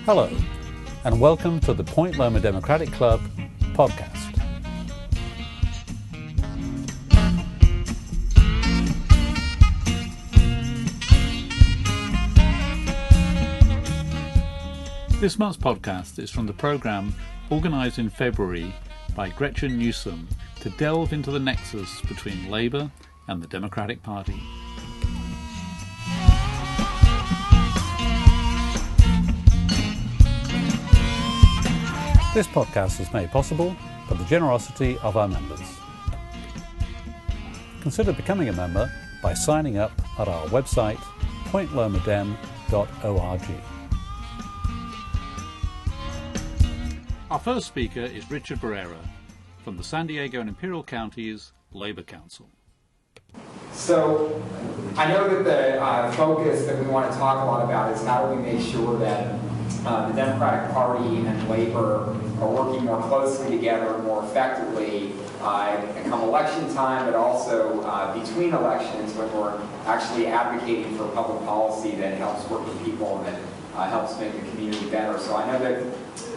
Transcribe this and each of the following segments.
Hello, and welcome to the Point Loma Democratic Club podcast. This month's podcast is from the programme organised in February by Gretchen Newsom to delve into the nexus between Labour and the Democratic Party. This podcast is made possible by the generosity of our members. Consider becoming a member by signing up at our website pointlomadem.org. Our first speaker is Richard Barrera from the San Diego and Imperial Counties Labor Council. So I know that the focus that we want to talk a lot about is how do we make sure that the Democratic Party and Labor are working more closely together and more effectively come election time, but also between elections when we're actually advocating for public policy that helps working people and that helps make the community better. So I know that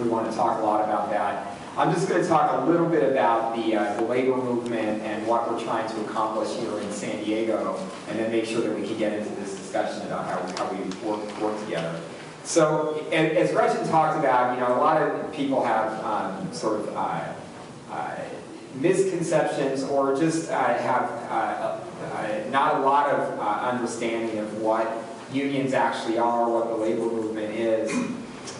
we want to talk a lot about that. I'm just going to talk a little bit about the labor movement and what we're trying to accomplish here in San Diego, and then make sure that we can get into this discussion about how we work together. So, as Gretchen talked about, a lot of people have misconceptions or just have not a lot of understanding of what unions actually are, what the labor movement is.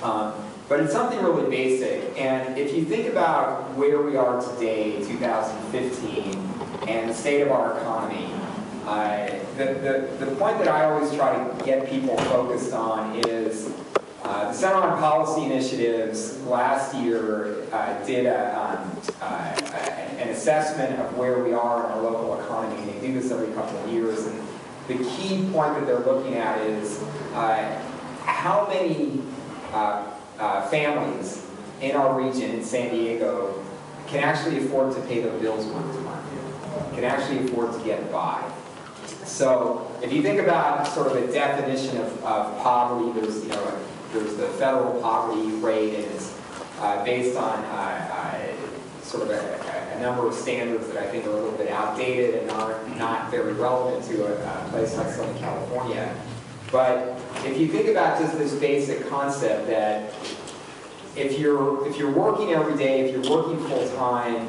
But it's something really basic. And if you think about where we are today, 2015, and the state of our economy, the point that I always try to get people focused on is the Center on Policy Initiatives last year did an assessment of where we are in our local economy, and they do this every couple of years. And the key point that they're looking at is how many families in our region, in San Diego, can actually afford to pay their bills month to month, can actually afford to get by. So if you think about sort of a definition of poverty, there's the federal poverty rate, and it's based on sort of a number of standards that I think are a little bit outdated and are not very relevant to a place like Southern California. But if you think about just this basic concept that if you're working every day, if you're working full time,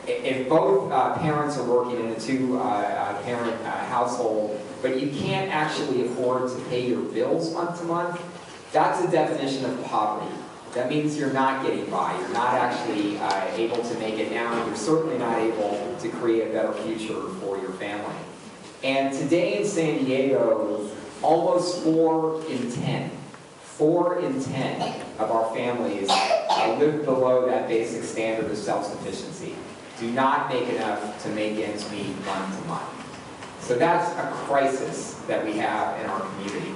if both parents are working in a two-parent household, but you can't actually afford to pay your bills month to month, that's a definition of poverty. That means you're not getting by. You're not actually able to make it now, and you're certainly not able to create a better future for your family. And today in San Diego, almost 4 in 10 of our families live below that basic standard of self-sufficiency. Do not make enough to make ends meet month to month. So that's a crisis that we have in our community.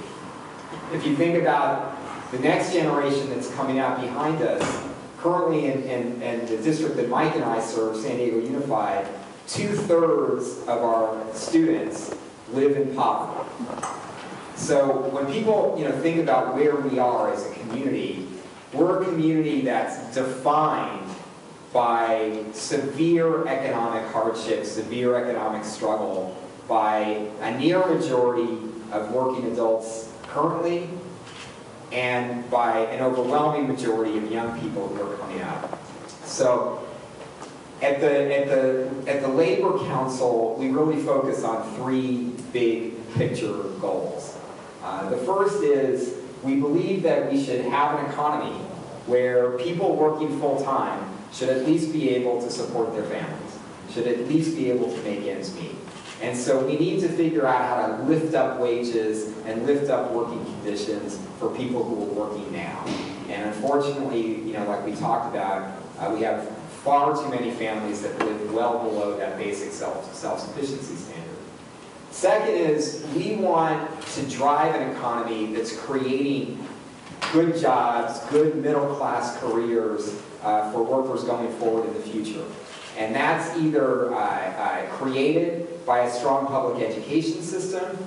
If you think about the next generation that's coming out behind us, currently in the district that Mike and I serve, San Diego Unified, 2/3 of our students live in poverty. So when people think about where we are as a community, we're a community that's defined by severe economic hardship, severe economic struggle, by a near majority of working adults currently, and by an overwhelming majority of young people who are coming out. So at the Labor Council, we really focus on 3 big picture goals. The first is we believe that we should have an economy where people working full time should at least be able to support their families, should at least be able to make ends meet. And so we need to figure out how to lift up wages and lift up working conditions for people who are working now. And unfortunately, like we talked about, we have far too many families that live well below that basic self-sufficiency standard. Second is we want to drive an economy that's creating good jobs, good middle-class careers for workers going forward in the future. And that's either created by a strong public education system,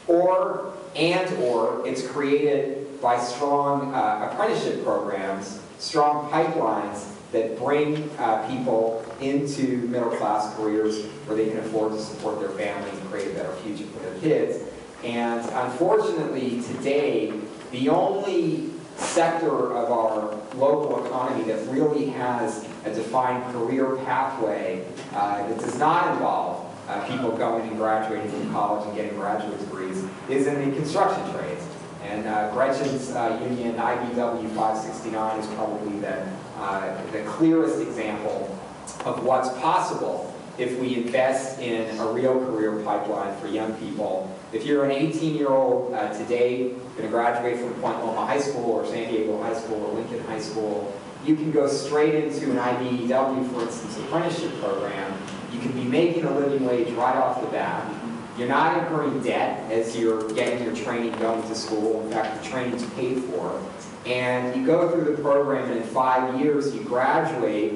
or it's created by strong apprenticeship programs, strong pipelines that bring people into middle-class careers where they can afford to support their families and create a better future for their kids. And unfortunately, today, the only sector of our local economy that really has a defined career pathway that does not involve people going and graduating from college and getting graduate degrees is in the construction trades. And Gretchen's union, IBW 569, is probably the clearest example of what's possible if we invest in a real career pipeline for young people. If you're an 18-year-old today, going to graduate from Point Loma High School or San Diego High School or Lincoln High School, you can go straight into an IBEW, for instance, apprenticeship program. You can be making a living wage right off the bat. You're not incurring debt as you're getting your training going to school. In fact, the training's paid for. And you go through the program, and in 5 years, you graduate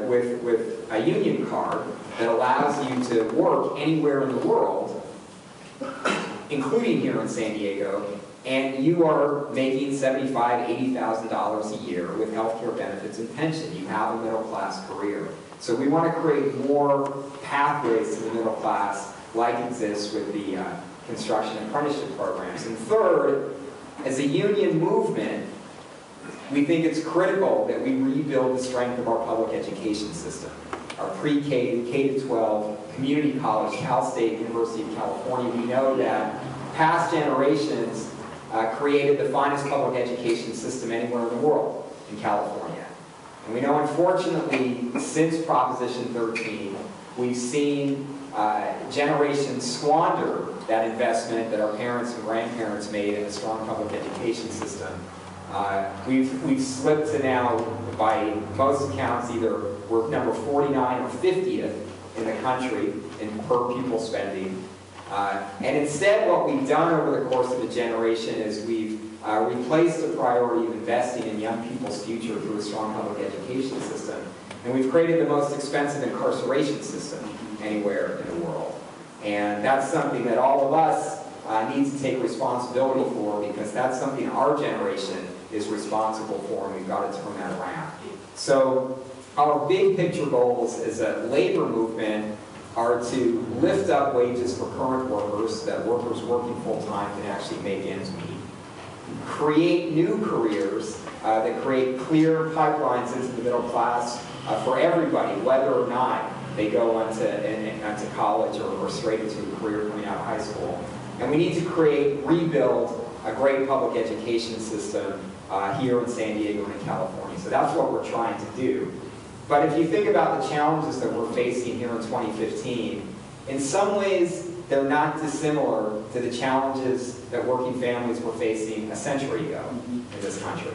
with a union card that allows you to work anywhere in the world, including here in San Diego, and you are making $75,000, $80,000 a year with health care benefits and pension. You have a middle-class career. So we want to create more pathways to the middle class like exists with the construction apprenticeship programs. And third, as a union movement, we think it's critical that we rebuild the strength of our public education system. Our pre-K, K-12, community college, Cal State, University of California. We know that past generations created the finest public education system anywhere in the world, in California. And we know, unfortunately, since Proposition 13, we've seen generations squander that investment that our parents and grandparents made in a strong public education system. We've slipped to now, by most accounts, either we're number 49 or 50th in the country in per pupil spending. And instead, what we've done over the course of a generation is we've replaced the priority of investing in young people's future through a strong public education system. And we've created the most expensive incarceration system anywhere in the world. And that's something that all of us need to take responsibility for, because that's something our generation is responsible for, and we've got to turn that around. So our big picture goals as a labor movement are to lift up wages for current workers, so that workers working full-time can actually make ends meet. Create new careers that create clear pipelines into the middle class for everybody, whether or not they go onto college or straight into a career coming out of high school. And we need to rebuild a great public education system here in San Diego and in California. So that's what we're trying to do. But if you think about the challenges that we're facing here in 2015, in some ways they're not dissimilar to the challenges that working families were facing a century ago in this country.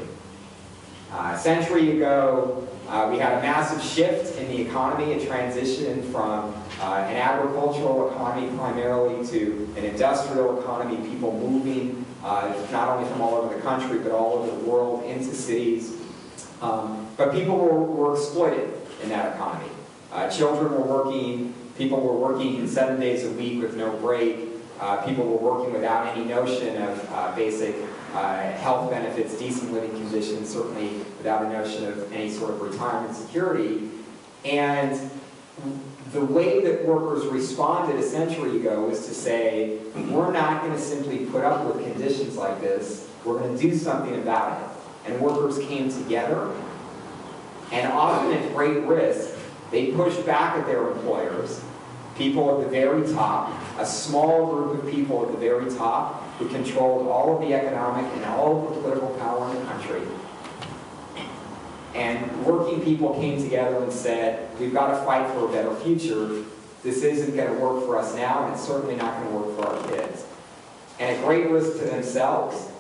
A century ago, we had a massive shift in the economy, a transition from an agricultural economy primarily to an industrial economy, people moving not only from all over the country but all over the world into cities. But people were exploited in that economy. Children were working, people were working 7 days a week with no break. People were working without any notion of basic health benefits, decent living conditions, certainly without a notion of any sort of retirement security. And the way that workers responded a century ago was to say, we're not going to simply put up with conditions like this, we're going to do something about it. And workers came together, and often at great risk, they pushed back at their employers, people at the very top, a small group of people at the very top who controlled all of the economic and all of the political power in the country. And working people came together and said, we've got to fight for a better future. This isn't going to work for us now, and it's certainly not going to work for our kids. And at great risk to themselves,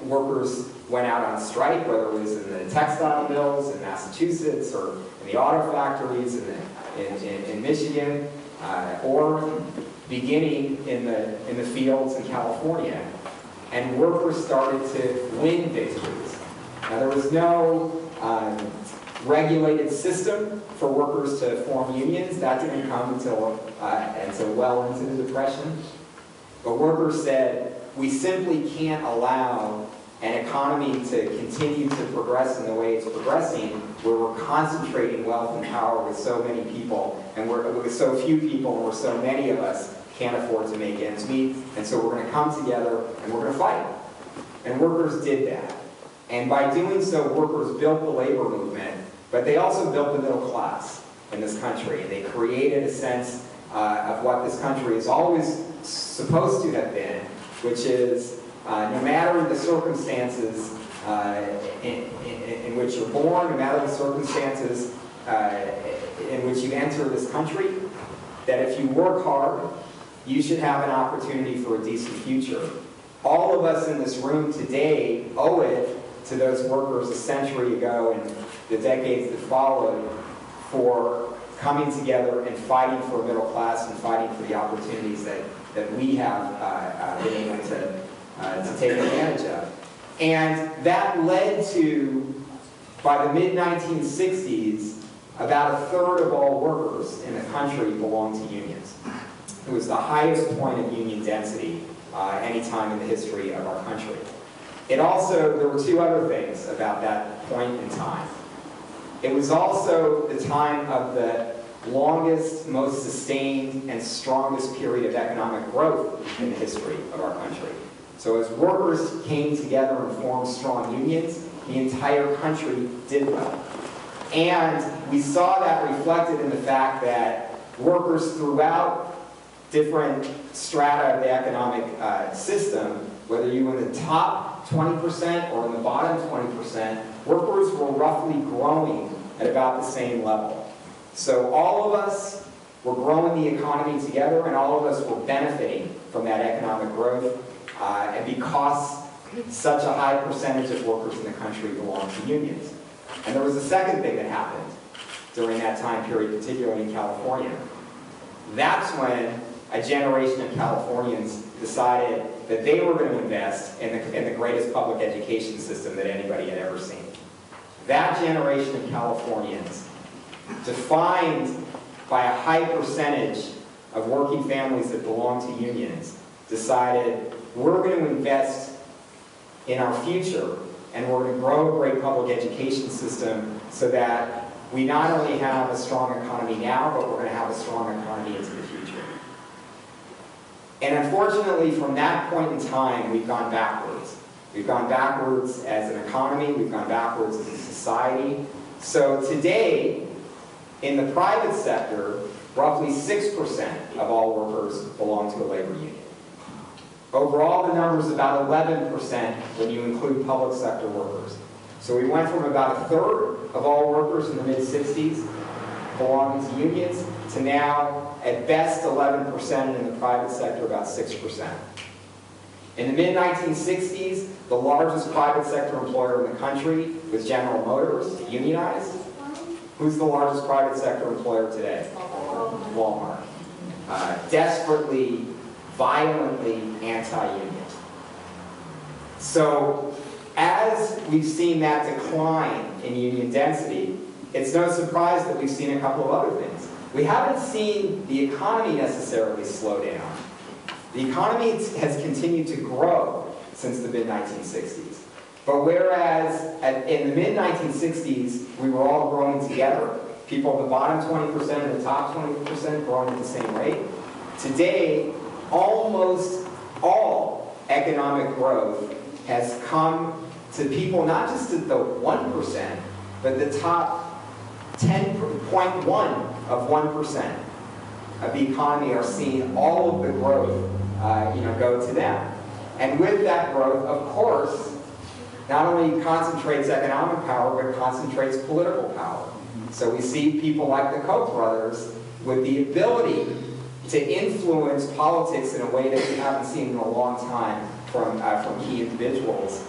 workers went out on strike, whether it was in the textile mills in Massachusetts or in the auto factories in Michigan, or beginning in the fields in California. And workers started to win victories. Now, there was no regulated system for workers to form unions. That didn't come until well into the Depression. But workers said, we simply can't allow an economy to continue to progress in the way it's progressing, where we're concentrating wealth and power with so many people, and with so few people, and where so many of us can't afford to make ends meet. And so we're going to come together and we're going to fight. And workers did that. And by doing so, workers built the labor movement, but they also built the middle class in this country. And they created a sense of what this country is always supposed to have been, which is no matter the circumstances in which you're born, no matter the circumstances in which you enter this country, that if you work hard, you should have an opportunity for a decent future. All of us in this room today owe it to those workers a century ago and the decades that followed for coming together and fighting for a middle class and fighting for the opportunities that we have been able to take advantage of. And that led to, by the mid-1960s, about a third of all workers in the country belonged to unions. It was the highest point of union density any time in the history of our country. It also, there were two other things about that point in time. It was also the time of the longest, most sustained, and strongest period of economic growth in the history of our country. So as workers came together and formed strong unions, the entire country did well. And we saw that reflected in the fact that workers throughout different strata of the economic system, whether you were in the top 20% or in the bottom 20%, workers were roughly growing at about the same level. So all of us were growing the economy together, and all of us were benefiting from that economic growth, and because such a high percentage of workers in the country belong to unions. And there was a second thing that happened during that time period, particularly in California. That's when a generation of Californians decided that they were going to invest in the greatest public education system that anybody had ever seen. That generation of Californians, defined by a high percentage of working families that belong to unions, decided we're going to invest in our future and we're going to grow a great public education system so that we not only have a strong economy now, but we're going to have a strong economy into the future. And unfortunately, from that point in time, we've gone backwards. We've gone backwards as an economy, we've gone backwards as a society. So today, in the private sector, roughly 6% of all workers belong to a labor union. Overall, the number is about 11% when you include public sector workers. So we went from about a third of all workers in the mid-60s belonging to unions to now, at best, 11%, and in the private sector, about 6%. In the mid-1960s, the largest private sector employer in the country was General Motors, unionized. Who's the largest private sector employer today? Walmart. Desperately, violently anti-union. So, as we've seen that decline in union density, it's no surprise that we've seen a couple of other things. We haven't seen the economy necessarily slow down. The economy has continued to grow since the mid-1960s. But whereas in the mid-1960s, we were all growing together, people at the bottom 20% and the top 20% growing at the same rate, today, almost all economic growth has come to people not just at the 1%, but the top 10.1 of 1% of the economy are seeing all of the growth go to them. And with that growth, of course, not only concentrates economic power, but concentrates political power. So we see people like the Koch brothers with the ability to influence politics in a way that we haven't seen in a long time from key individuals.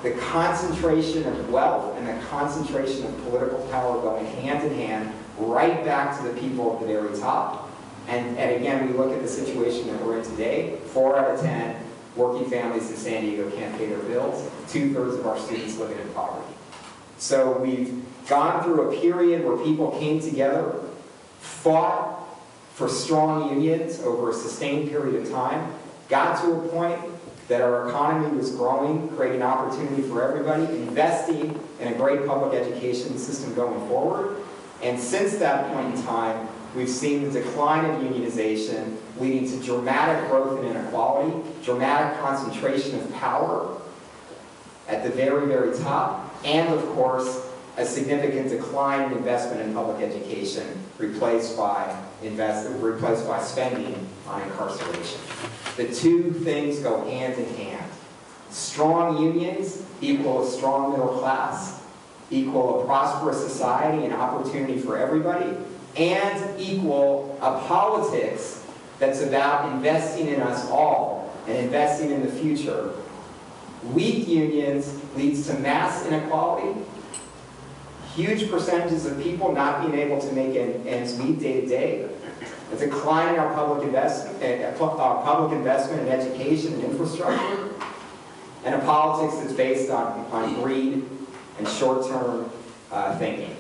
The concentration of wealth and the concentration of political power going hand in hand right back to the people at the very top. And again, we look at the situation that we're in today. 4 out of 10 working families in San Diego can't pay their bills. 2/3 of our students living in poverty. So we've gone through a period where people came together, fought for strong unions over a sustained period of time, got to a point that our economy was growing, creating opportunity for everybody, investing in a great public education system going forward. And since that point in time, we've seen the decline of unionization leading to dramatic growth in inequality, dramatic concentration of power at the very, very top, and of course, a significant decline in investment in public education replaced by spending on incarceration. The two things go hand in hand. Strong unions equal a strong middle class, equal a prosperous society and opportunity for everybody, and equal a politics that's about investing in us all and investing in the future. Weak unions leads to mass inequality, huge percentages of people not being able to make ends meet day to day, a decline in our public investment in education and infrastructure, and a politics that's based on greed and short-term thinking.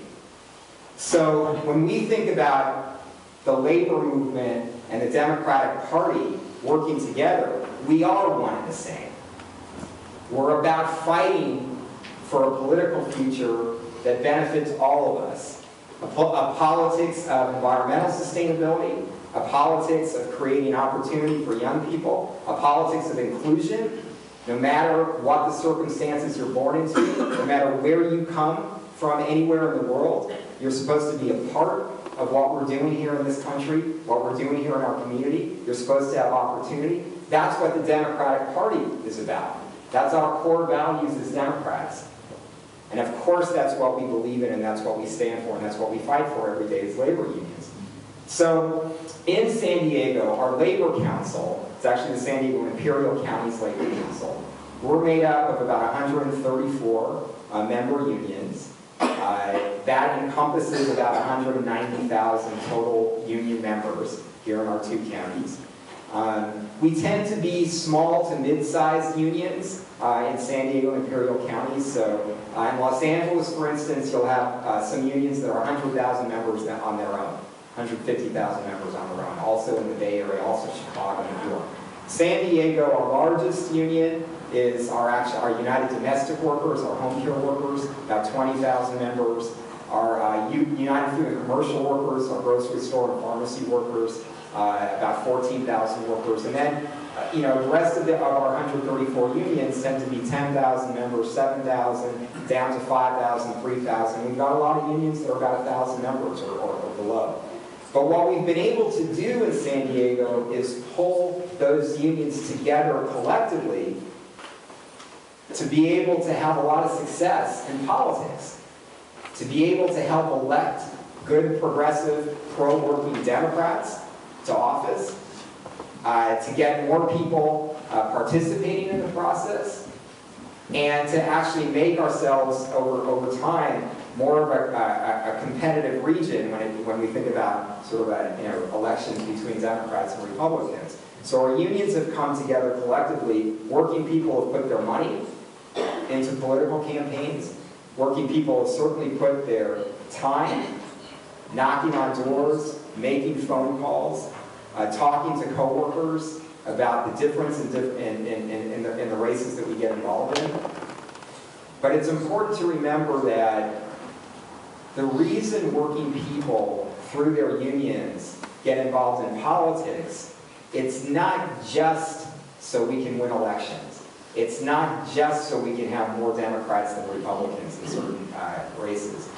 So when we think about the labor movement and the Democratic Party working together, we are one and the same. We're about fighting for a political future that benefits all of us. A politics of environmental sustainability, a politics of creating opportunity for young people, a politics of inclusion, no matter what the circumstances you're born into, no matter where you come from anywhere in the world, you're supposed to be a part of what we're doing here in this country, what we're doing here in our community. You're supposed to have opportunity. That's what the Democratic Party is about. That's our core values as Democrats. And of course that's what we believe in, and that's what we stand for, and that's what we fight for every day as labor unions. So in San Diego, our labor council, it's actually the San Diego Imperial County's labor council, we're made up of about 134 member unions. That encompasses about 190,000 total union members here in our two counties. We tend to be small to mid-sized unions in San Diego and Imperial counties. So in Los Angeles, for instance, you'll have some unions that are 100,000 members on their own, 150,000 members on their own. Also in the Bay Area, also Chicago and New York. San Diego, our largest union, is our United Domestic Workers, our home care workers, about 20,000 members. Our United Food and Commercial Workers, our grocery store and pharmacy workers, about 14,000 workers. And then, the rest of our 134 unions tend to be 10,000 members, 7,000, down to 5,000, 3,000. We've got a lot of unions that are about 1,000 members or below. But what we've been able to do in San Diego is pull those unions together collectively to be able to have a lot of success in politics, to be able to help elect good, progressive, pro-working Democrats to office, to get more people participating in the process, and to actually make ourselves, over time, more of a competitive region when we think about sort of elections between Democrats and Republicans. So our unions have come together collectively. Working people have put their money into political campaigns. Working people have certainly put their time, knocking on doors, making phone calls, talking to coworkers about the difference in the races that we get involved in. But it's important to remember that the reason working people through their unions get involved in politics, it's not just so we can win elections. It's not just so we can have more Democrats than Republicans in certain races.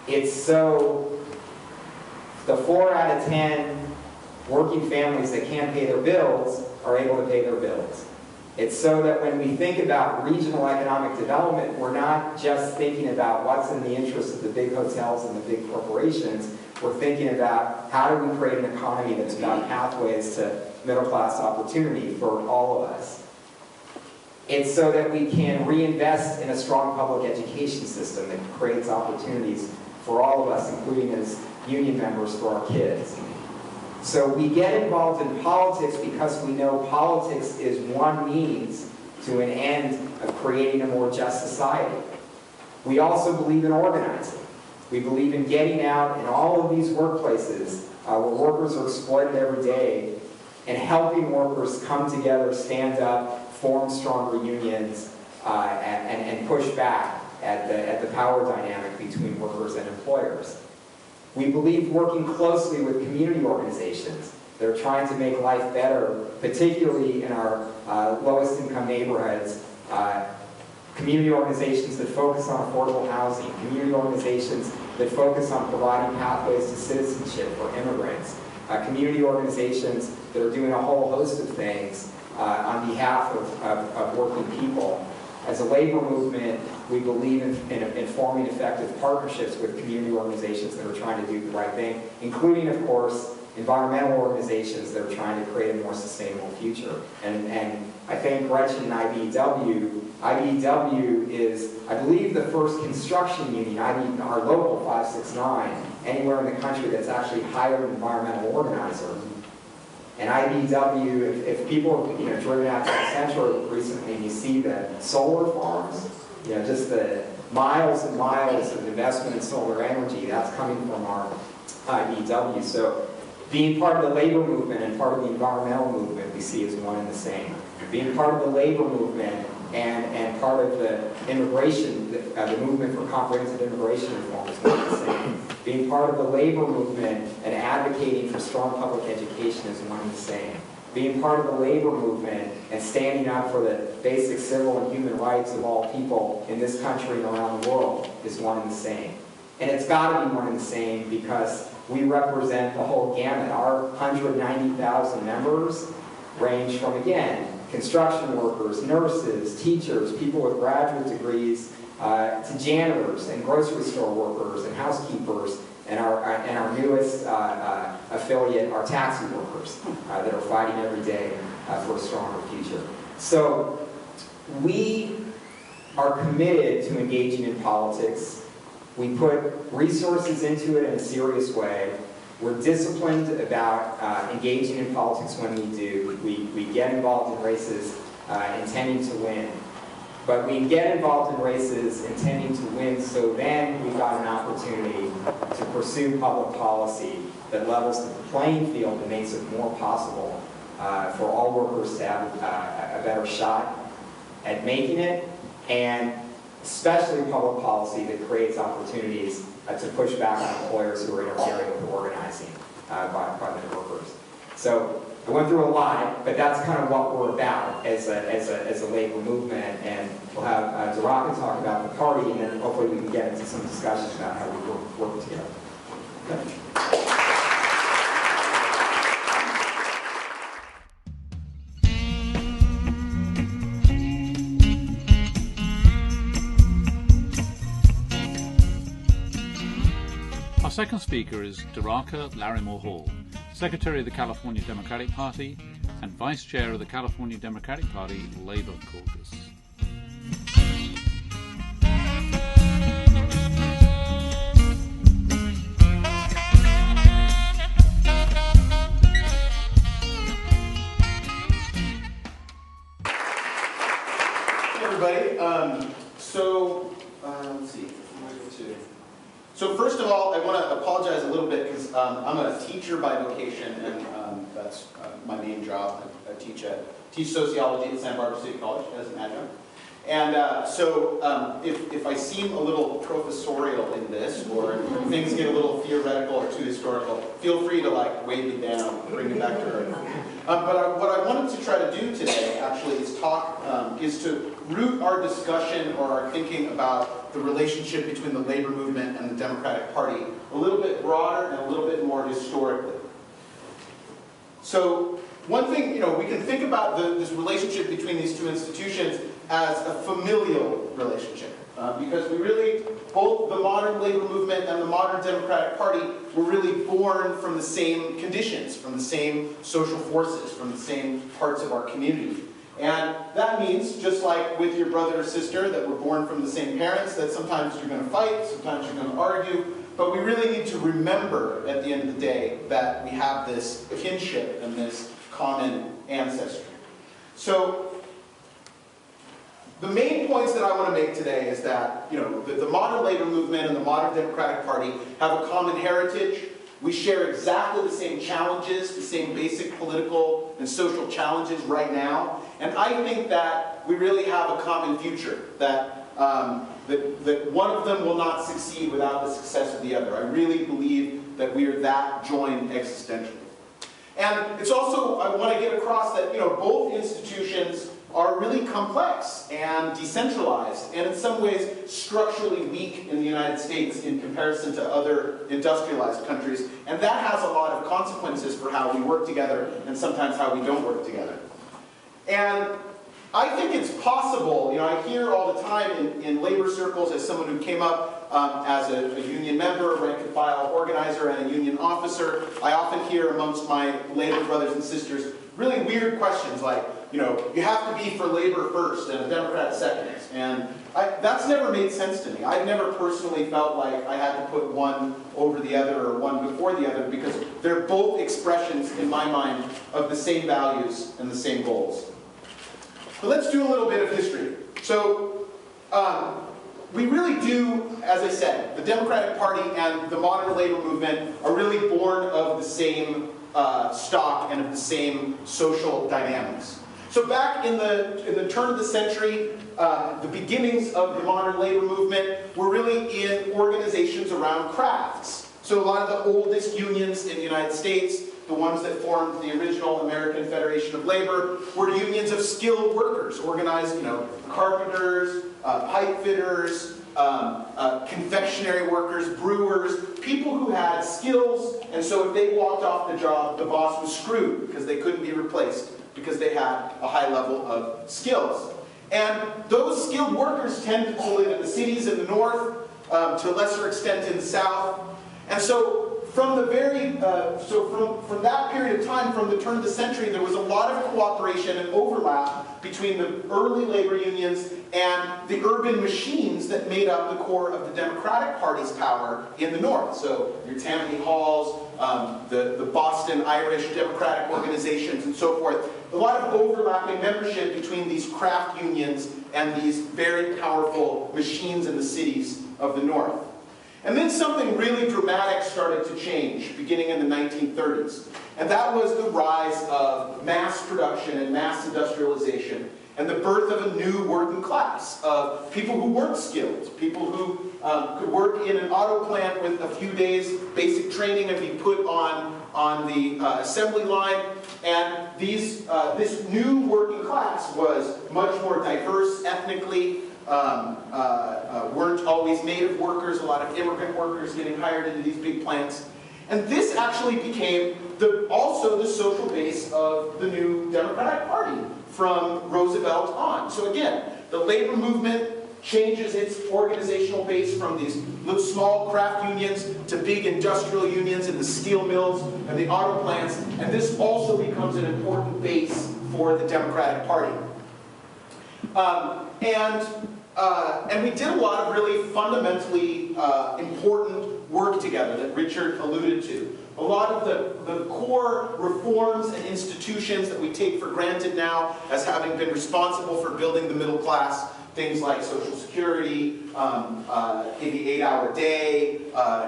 It's so the 4 out of 10 working families that can't pay their bills are able to pay their bills. It's so that when we think about regional economic development, we're not just thinking about what's in the interest of the big hotels and the big corporations. We're thinking about how do we create an economy that's about pathways to middle-class opportunity for all of us. It's so that we can reinvest in a strong public education system that creates opportunities for all of us, including as union members for our kids. So we get involved in politics because we know politics is one means to an end of creating a more just society. We also believe in organizing. We believe in getting out in all of these workplaces where workers are exploited every day and helping workers come together, stand up, form stronger unions and push back at the power dynamic between workers and employers. We believe working closely with community organizations that are trying to make life better, particularly in our lowest income neighborhoods, community organizations that focus on affordable housing, community organizations that focus on providing pathways to citizenship for immigrants, community organizations that are doing a whole host of things on behalf of working people. As a labor movement, we believe in forming effective partnerships with community organizations that are trying to do the right thing, including, of course, environmental organizations that are trying to create a more sustainable future. And I think Gretchen and IBEW is, I believe, the first construction union, our local 569, anywhere in the country that's actually hired an environmental organizer. And IBEW, if people have driven out to the central recently and you see the solar farms, just the miles and miles of investment in solar energy, that's coming from our IBEW. So being part of the labor movement and part of the environmental movement we see as one and the same. Being part of the labor movement and part of the immigration, the movement for comprehensive immigration reform is one and the same. Being part of the labor movement and advocating for strong public education is one and the same. Being part of the labor movement and standing up for the basic civil and human rights of all people in this country and around the world is one and the same. And it's got to be one and the same because we represent the whole gamut. Our 190,000 members range from, again, construction workers, nurses, teachers, people with graduate degrees, to janitors and grocery store workers and housekeepers, and our newest affiliate, our taxi workers that are fighting every day for a stronger future. So we are committed to engaging in politics. We put resources into it in a serious way. We're disciplined about engaging in politics when we do. We get involved in races intending to win. But we get involved in races intending to win, so then we've got an opportunity to pursue public policy that levels the playing field and makes it more possible for all workers to have a better shot at making it, and especially public policy that creates opportunities to push back on employers who are interfering with the organizing by the workers. So I went through a lot, but that's kind of what we're about as a labor movement, and we'll have Daraka talk about the party, and then hopefully we can get into some discussions about how we work together. Okay. Our second speaker is Daraka Larimore-Hall, Secretary of the California Democratic Party and Vice Chair of the California Democratic Party Labor Caucus. Hey everybody. Let's see. So first of all, I want to apologize a little bit because I'm a teacher by vocation, and that's my main job. I teach sociology at Santa Barbara City College as an adjunct. And if I seem a little professorial in this, or things get a little theoretical or too historical, feel free to wave me down, bring me back to earth. But what I wanted to try to do today actually is to root our discussion or our thinking about the relationship between the labor movement and the Democratic Party a little bit broader and a little bit more historically. So one thing, we can think about this relationship between these two institutions as a familial relationship. Because we really, both the modern labor movement and the modern Democratic Party were really born from the same conditions, from the same social forces, from the same parts of our community. And that means, just like with your brother or sister that were born from the same parents, that sometimes you're going to fight, sometimes you're going to argue, but we really need to remember at the end of the day that we have this kinship and this common ancestry. So the main points that I want to make today is that the modern labor movement and the modern Democratic Party have a common heritage, We share exactly the same challenges, the same basic political and social challenges right now. And I think that we really have a common future, that one of them will not succeed without the success of the other. I really believe that we are that joined existentially. And it's also, I want to get across that, both institutions are really complex and decentralized, and in some ways structurally weak in the United States in comparison to other industrialized countries. And that has a lot of consequences for how we work together and sometimes how we don't work together. And I think it's possible, I hear all the time in labor circles, as someone who came up as a union member, rank and file organizer, and a union officer, I often hear amongst my labor brothers and sisters really weird questions like, you have to be for labor first and a Democrat second. And that's never made sense to me. I've never personally felt like I had to put one over the other or one before the other, because they're both expressions, in my mind, of the same values and the same goals. But let's do a little bit of history. So, we really do, as I said, the Democratic Party and the modern labor movement are really born of the same stock and of the same social dynamics. So back in the turn of the century, the beginnings of the modern labor movement were really in organizations around crafts. So a lot of the oldest unions in the United States, the ones that formed the original American Federation of Labor, were unions of skilled workers, organized, carpenters, pipe fitters, confectionery workers, brewers, people who had skills, and so if they walked off the job, the boss was screwed because they couldn't be replaced because they had a high level of skills. And those skilled workers tended to live in the cities in the north, to a lesser extent in the south. And so from the from that period of time, from the turn of the century, there was a lot of cooperation and overlap between the early labor unions and the urban machines that made up the core of the Democratic Party's power in the north. So your Tammany Halls, the Boston Irish Democratic organizations, and so forth. A lot of overlapping membership between these craft unions and these very powerful machines in the cities of the north. And then something really dramatic started to change, beginning in the 1930s. And that was the rise of mass production and mass industrialization, and the birth of a new working class of people who weren't skilled, people who could work in an auto plant with a few days basic training and be put on the assembly line. And this new working class was much more diverse ethnically, weren't always native workers, a lot of immigrant workers getting hired into these big plants. And this actually became also the social base of the new Democratic Party from Roosevelt on. So again, the labor movement changes its organizational base from these little small craft unions to big industrial unions in the steel mills and the auto plants, and this also becomes an important base for the Democratic Party. And we did a lot of really fundamentally important work together that Richard alluded to. A lot of the core reforms and institutions that we take for granted now as having been responsible for building the middle class, things like Social Security, the 8-hour day,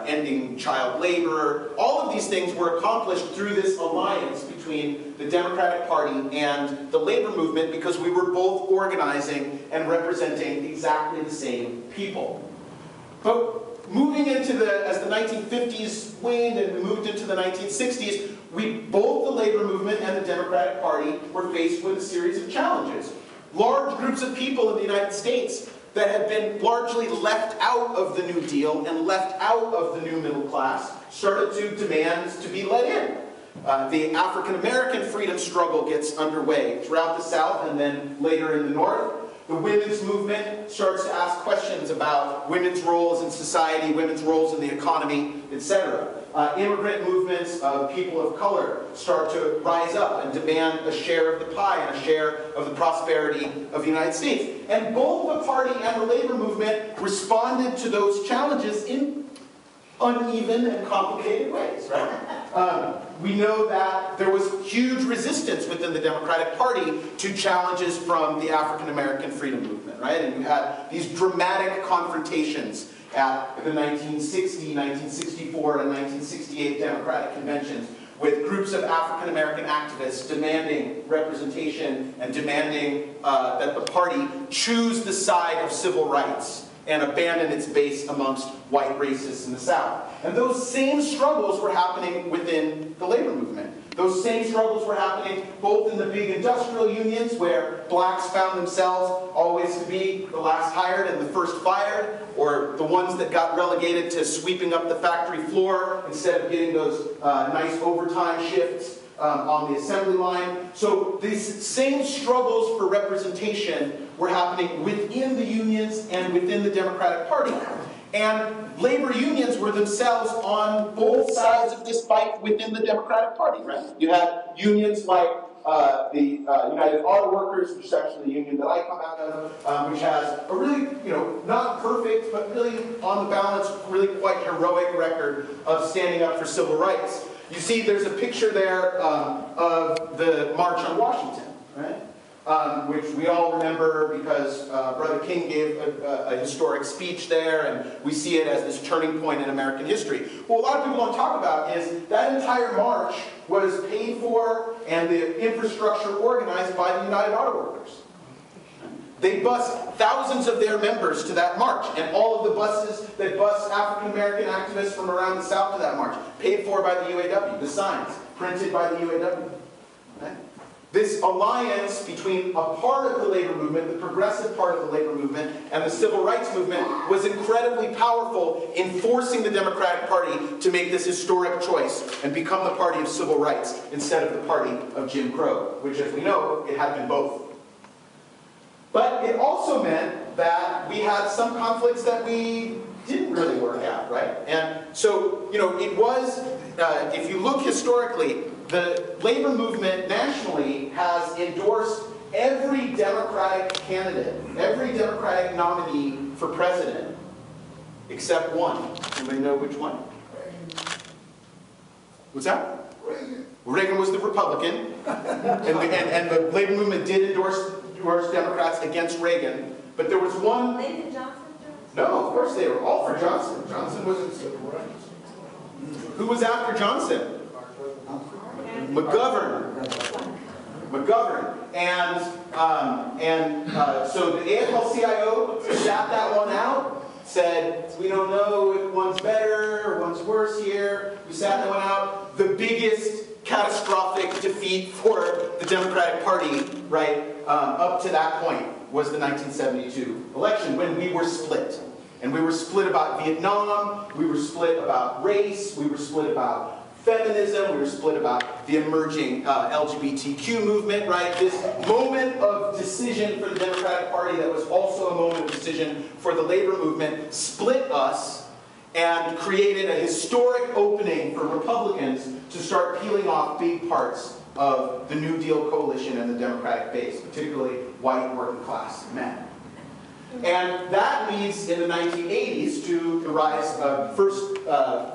ending child labor, all of these things were accomplished through this alliance between the Democratic Party and the labor movement, because we were both organizing and representing exactly the same people. But moving into as the 1950s waned and we moved into the 1960s, both the labor movement and the Democratic Party were faced with a series of challenges. Large groups of people in the United States that had been largely left out of the New Deal and left out of the new middle class started to demand to be let in. The African American freedom struggle gets underway throughout the South and then later in the North. The women's movement starts to ask questions about women's roles in society, women's roles in the economy, etc. Immigrant movements of people of color start to rise up and demand a share of the pie and a share of the prosperity of the United States. And both the party and the labor movement responded to those challenges in uneven and complicated ways, right? We know that there was huge resistance within the Democratic Party to challenges from the African American freedom movement, right? And you had these dramatic confrontations at the 1960, 1964, and 1968 Democratic conventions, with groups of African American activists demanding representation and demanding that the party choose the side of civil rights and abandon its base amongst white racists in the South. And those same struggles were happening within the labor movement. Those same struggles were happening both in the big industrial unions, where blacks found themselves always to be the last hired and the first fired, or the ones that got relegated to sweeping up the factory floor instead of getting those nice overtime shifts on the assembly line. So these same struggles for representation were happening within the unions and within the Democratic Party. And labor unions were themselves on both sides of this fight within the Democratic Party, right? You had unions like the United Auto Workers, which is actually the union that I come out of, which has a really, not perfect, but really, on the balance, really quite heroic record of standing up for civil rights. You see, there's a picture there of the March on Washington, right? Which we all remember because Brother King gave a historic speech there, and we see it as this turning point in American history. What a lot of people don't talk about is that entire march was paid for and the infrastructure organized by the United Auto Workers. They bused thousands of their members to that march, and all of the buses that bused African American activists from around the South to that march, paid for by the UAW, the signs printed by the UAW. Right? This alliance between a part of the labor movement, the progressive part of the labor movement, and the civil rights movement was incredibly powerful in forcing the Democratic Party to make this historic choice and become the party of civil rights instead of the party of Jim Crow, which, as we know, it had been both. But it also meant that we had some conflicts that we didn't really work out, right? And so, it was, if you look historically, the labor movement nationally has endorsed every Democratic candidate, every Democratic nominee for president, except one. Anybody know which one? What's that? Reagan was the Republican, and the labor movement did endorse Democrats against Reagan, but there was one. Lyndon Johnson? No, of course they were all for Johnson. Johnson wasn't civil rights. Who was after Johnson? McGovern. And so the AFL-CIO sat that one out, said, we don't know if one's better or one's worse here. We sat that one out. The biggest catastrophic defeat for the Democratic Party, right, up to that point was the 1972 election, when we were split. And we were split about Vietnam, we were split about race, we were split about feminism, we were split about the emerging LGBTQ movement, right? This moment of decision for the Democratic Party that was also a moment of decision for the labor movement split us and created a historic opening for Republicans to start peeling off big parts of the New Deal coalition and the Democratic base, particularly white working class men. And that leads in the 1980s to the rise of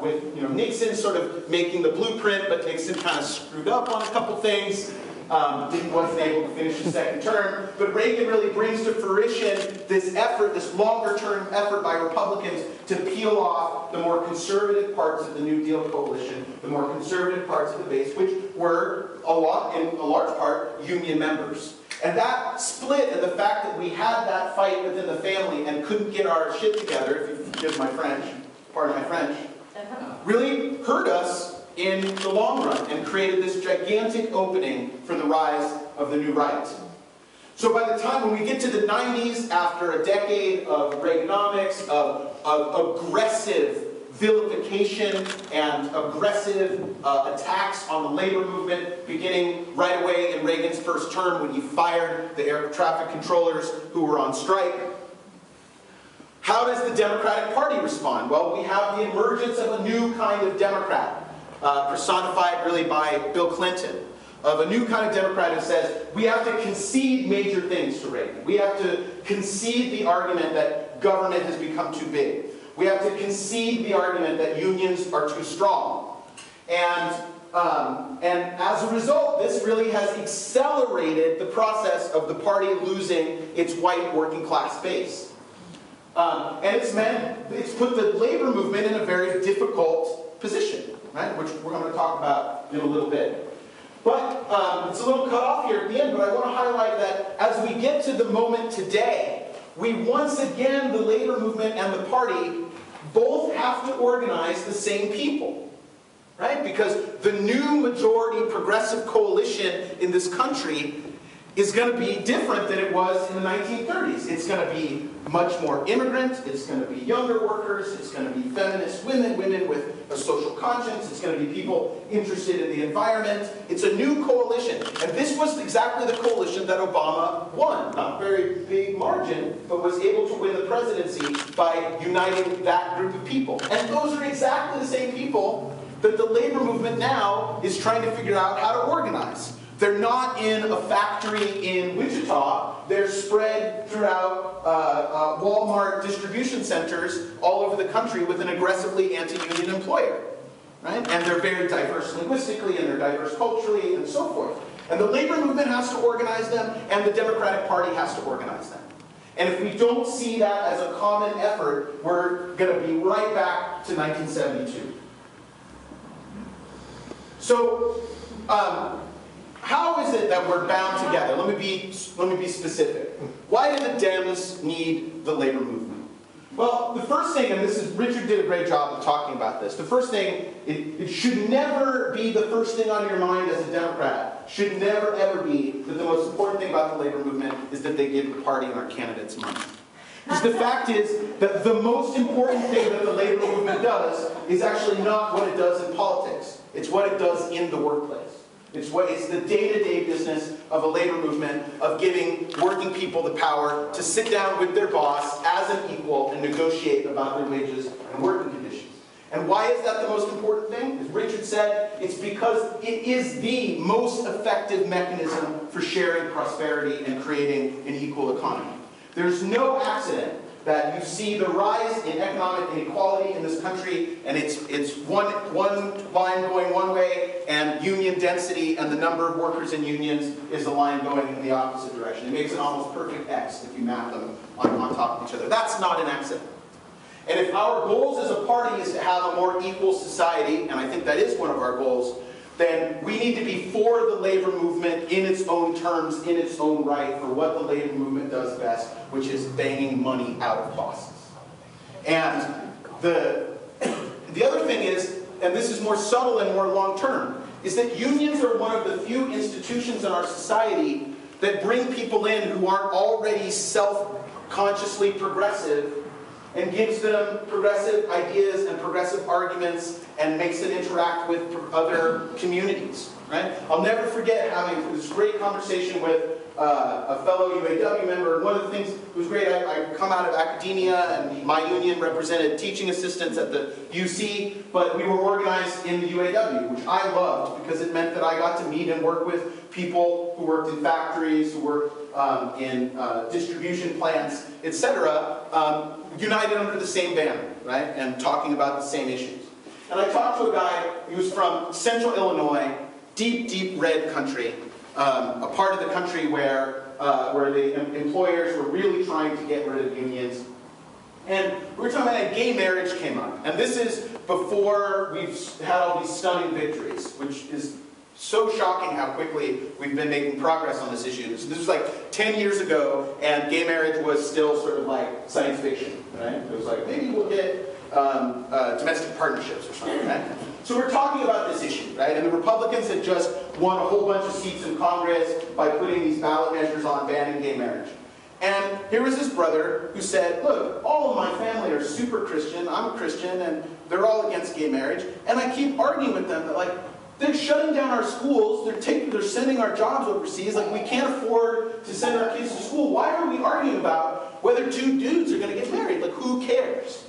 with Nixon sort of making the blueprint, but Nixon kind of screwed up on a couple things. Wasn't able to finish his second term. But Reagan really brings to fruition this effort, this longer-term effort by Republicans to peel off the more conservative parts of the New Deal coalition, the more conservative parts of the base, which were in a large part union members. And that split, and the fact that we had that fight within the family and couldn't get our shit together, if you forgive my French, pardon my French, really hurt us in the long run and created this gigantic opening for the rise of the new right. So by the time when we get to the 90s, after a decade of Reaganomics, of aggressive vilification and aggressive attacks on the labor movement, beginning right away in Reagan's first term when he fired the air traffic controllers who were on strike. How does the Democratic Party respond? Well, we have the emergence of a new kind of Democrat, personified really by Bill Clinton, of a new kind of Democrat who says, we have to concede major things to Reagan. We have to concede the argument that government has become too big. We have to concede the argument that unions are too strong. And as a result, this really has accelerated the process of the party losing its white working class base. And it's put the labor movement in a very difficult position, right? Which we're going to talk about in a little bit. But it's a little cut off here at the end, but I want to highlight that as we get to the moment today, we once again, the labor movement and the party, both have to organize the same people, right? Because the new majority progressive coalition in this country is going to be different than it was in the 1930s. It's going to be much more immigrant, it's going to be younger workers, it's going to be feminist women, women with a social conscience, it's going to be people interested in the environment. It's a new coalition. And this was exactly the coalition that Obama won. Not a very big margin, but was able to win the presidency by uniting that group of people. And those are exactly the same people that the labor movement now is trying to figure out how to organize. They're not in a factory in Wichita. They're spread throughout Walmart distribution centers all over the country with an aggressively anti-union employer. Right? And they're very diverse linguistically, and they're diverse culturally, and so forth. And the labor movement has to organize them, and the Democratic Party has to organize them. And if we don't see that as a common effort, we're going to be right back to 1972. So, how is it that we're bound together? Let me be specific. Why do the Dems need the labor movement? Well, the first thing, and Richard did a great job of talking about this. The first thing, it should never be the first thing on your mind as a Democrat. Should never ever be that the most important thing about the labor movement is that they give the party and our candidates money. Because the fact is that the most important thing that the labor movement does is actually not what it does in politics. It's what it does in the workplace. It's the day-to-day business of a labor movement of giving working people the power to sit down with their boss as an equal and negotiate about their wages and working conditions. And why is that the most important thing? As Richard said, it's because it is the most effective mechanism for sharing prosperity and creating an equal economy. There's no accident that you see the rise in economic inequality in this country, and it's one line going one way, and union density and the number of workers in unions is a line going in the opposite direction. It makes an almost perfect X if you map them on top of each other. That's not an accident. And if our goals as a party is to have a more equal society, and I think that is one of our goals, then we need to be for the labor movement in its own terms, in its own right, for what the labor movement does best, which is banging money out of bosses. And the other thing is, and this is more subtle and more long-term, is that unions are one of the few institutions in our society that bring people in who aren't already self-consciously progressive and gives them progressive ideas and progressive arguments and makes it interact with other communities. Right? I'll never forget having this great conversation with a fellow UAW member. And one of the things that was great, I come out of academia, and my union represented teaching assistants at the UC, but we were organized in the UAW, which I loved because it meant that I got to meet and work with people who worked in factories, who worked in distribution plants, etc., united under the same banner, right, and talking about the same issues. And I talked to a guy who was from central Illinois, deep, deep red country, a part of the country where the employers were really trying to get rid of unions. And we were talking about that gay marriage came up. And this is before we've had all these stunning victories, which is so shocking how quickly we've been making progress on this issue. So this was like 10 years ago, and gay marriage was still sort of like science fiction, right? It was like, maybe we'll get domestic partnerships or something, right? So we're talking about this issue, right? And the Republicans had just won a whole bunch of seats in Congress by putting these ballot measures on banning gay marriage. And here was this brother who said, look, all of my family are super Christian, I'm a Christian, and they're all against gay marriage. And I keep arguing with them that, like, they're shutting down our schools, they're sending our jobs overseas, like we can't afford to send our kids to school. Why are we arguing about whether two dudes are going to get married? Like, who cares?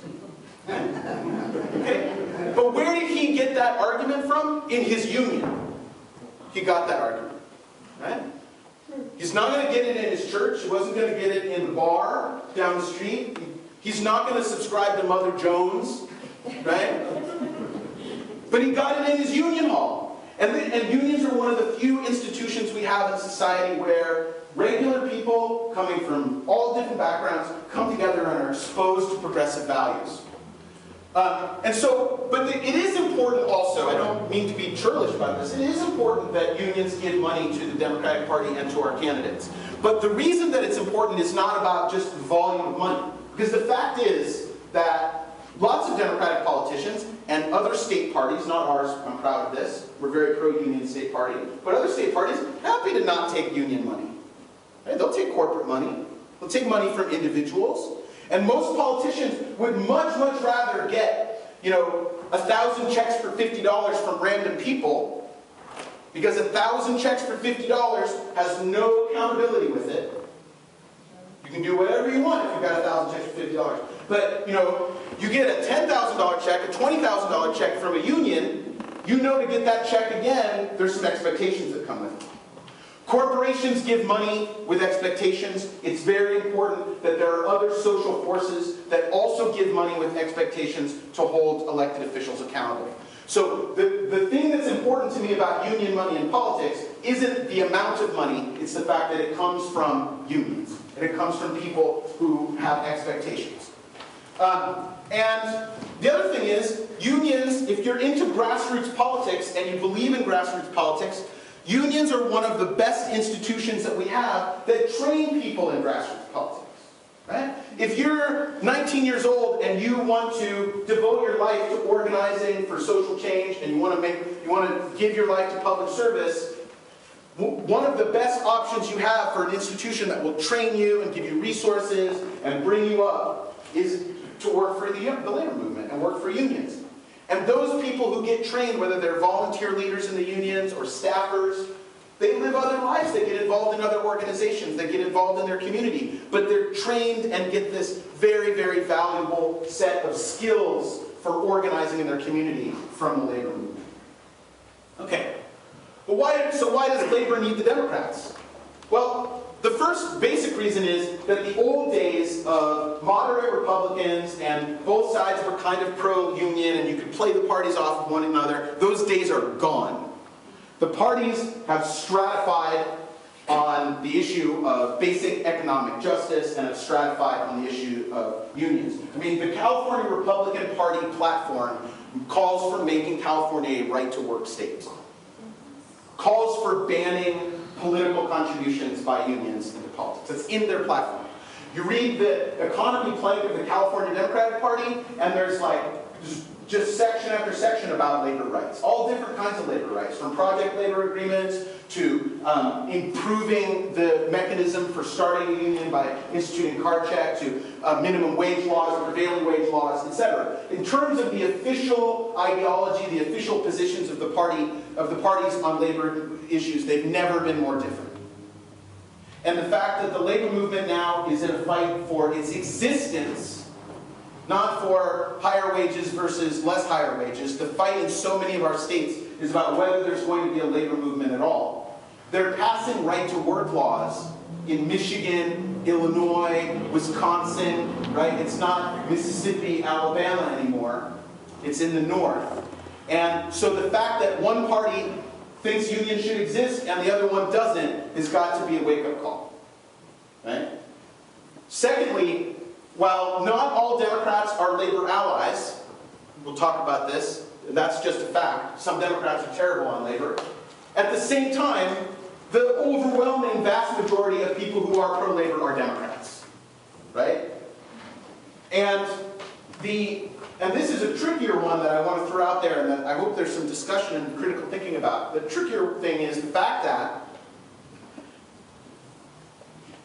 Okay? But where did he get that argument from? In his union. He got that argument. Right? He's not going to get it in his church. He wasn't going to get it in the bar down the street. He's not going to subscribe to Mother Jones. Right? But he got it in his union hall. And unions are one of the few institutions we have in society where regular people coming from all different backgrounds come together and are exposed to progressive values. But it is important also, I don't mean to be churlish about this, it is important that unions give money to the Democratic Party and to our candidates. But the reason that it's important is not about just the volume of money. Because the fact is that lots of Democratic politicians and other state parties, not ours, I'm proud of this, we're a very pro-union state party, but other state parties are happy to not take union money. Right? They'll take corporate money, they'll take money from individuals, and most politicians would much, much rather get, 1,000 checks for $50 from random people, because 1,000 checks for $50 has no accountability with it. You can do whatever you want if you've got 1,000 checks for $50. But, you get a $10,000 check, a $20,000 check from a union, to get that check again, there's some expectations that come with it. Corporations give money with expectations. It's very important that there are other social forces that also give money with expectations to hold elected officials accountable. So the thing that's important to me about union money in politics isn't the amount of money, it's the fact that it comes from unions. And it comes from people who have expectations. And the other thing is, unions, if you're into grassroots politics and you believe in grassroots politics, unions are one of the best institutions that we have that train people in grassroots politics. Right? If you're 19 years old and you want to devote your life to organizing for social change and you want to give your life to public service, one of the best options you have for an institution that will train you and give you resources and bring you up is to work for the labor movement and work for unions. And those people who get trained, whether they're volunteer leaders in the unions or staffers, they live other lives. They get involved in other organizations. They get involved in their community. But they're trained and get this very, very valuable set of skills for organizing in their community from the labor movement. Okay. But why does labor need the Democrats? Well, the first basic reason is that the old days of moderate Republicans and both sides were kind of pro-union and you could play the parties off of one another, those days are gone. The parties have stratified on the issue of basic economic justice and have stratified on the issue of unions. I mean, the California Republican Party platform calls for making California a right-to-work state. Calls for banning political contributions by unions into politics. It's in their platform. You read the economy plank of the California Democratic Party, and there's just section after section about labor rights. All different kinds of labor rights, from project labor agreements to improving the mechanism for starting a union by instituting card check, to minimum wage laws, prevailing wage laws, etc. In terms of the official ideology, the official positions of the parties on labor issues, they've never been more different. And the fact that the labor movement now is in a fight for its existence, not for higher wages versus less higher wages. The fight in so many of our states is about whether there's going to be a labor movement at all. They're passing right-to-work laws in Michigan, Illinois, Wisconsin, right? It's not Mississippi, Alabama anymore. It's in the north. And so the fact that one party thinks unions should exist and the other one doesn't has got to be a wake-up call, right? Secondly, while not all Democrats are labor allies, we'll talk about this, that's just a fact. Some Democrats are terrible on labor. At the same time, the overwhelming vast majority of people who are pro-labor are Democrats, right? And this is a trickier one that I want to throw out there and that I hope there's some discussion and critical thinking about. The trickier thing is the fact that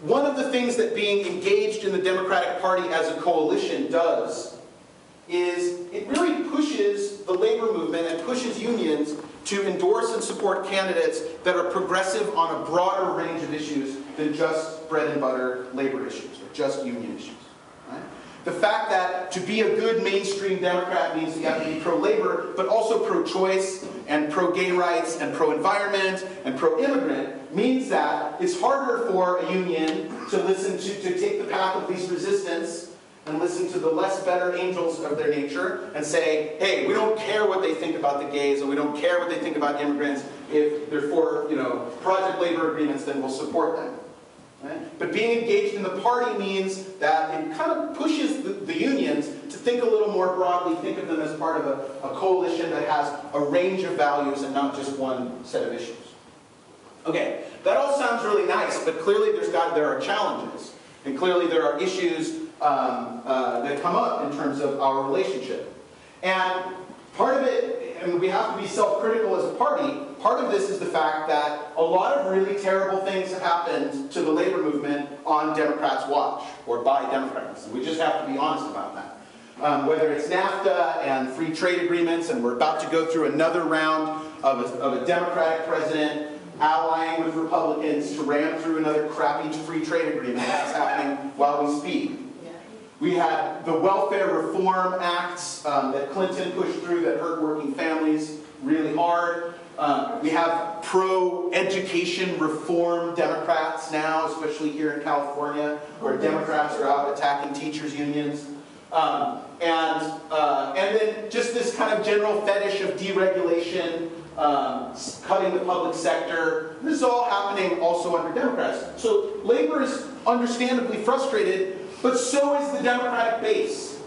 one of the things that being engaged in the Democratic Party as a coalition does is it really pushes the labor movement and pushes unions to endorse and support candidates that are progressive on a broader range of issues than just bread and butter labor issues or just union issues. Right? The fact that to be a good mainstream Democrat means you have to be pro-labor, but also pro-choice and pro-gay rights and pro-environment and pro-immigrant means that it's harder for a union to listen to take the path of least resistance and listen to the less better angels of their nature and say, hey, we don't care what they think about the gays, or we don't care what they think about immigrants. If they're for, project labor agreements, then we'll support them. Right? But being engaged in the party means that it kind of pushes the unions to think a little more broadly, think of them as part of a coalition that has a range of values and not just one set of issues. Okay, that all sounds really nice, but clearly there are challenges. And clearly there are issues that come up in terms of our relationship. And part of it, and we have to be self-critical as a party, part of this is the fact that a lot of really terrible things have happened to the labor movement on Democrats' watch, or by Democrats. And we just have to be honest about that. Whether it's NAFTA and free trade agreements, and we're about to go through another round of a Democratic president allying with Republicans to ram through another crappy free trade agreement that's happening while we speak. We had the welfare reform acts that Clinton pushed through that hurt working families really hard. We have pro-education reform Democrats now, especially here in California, where Democrats are out attacking teachers' unions. And then just this kind of general fetish of deregulation, cutting the public sector. This is all happening also under Democrats. So labor is understandably frustrated, but so is the Democratic base.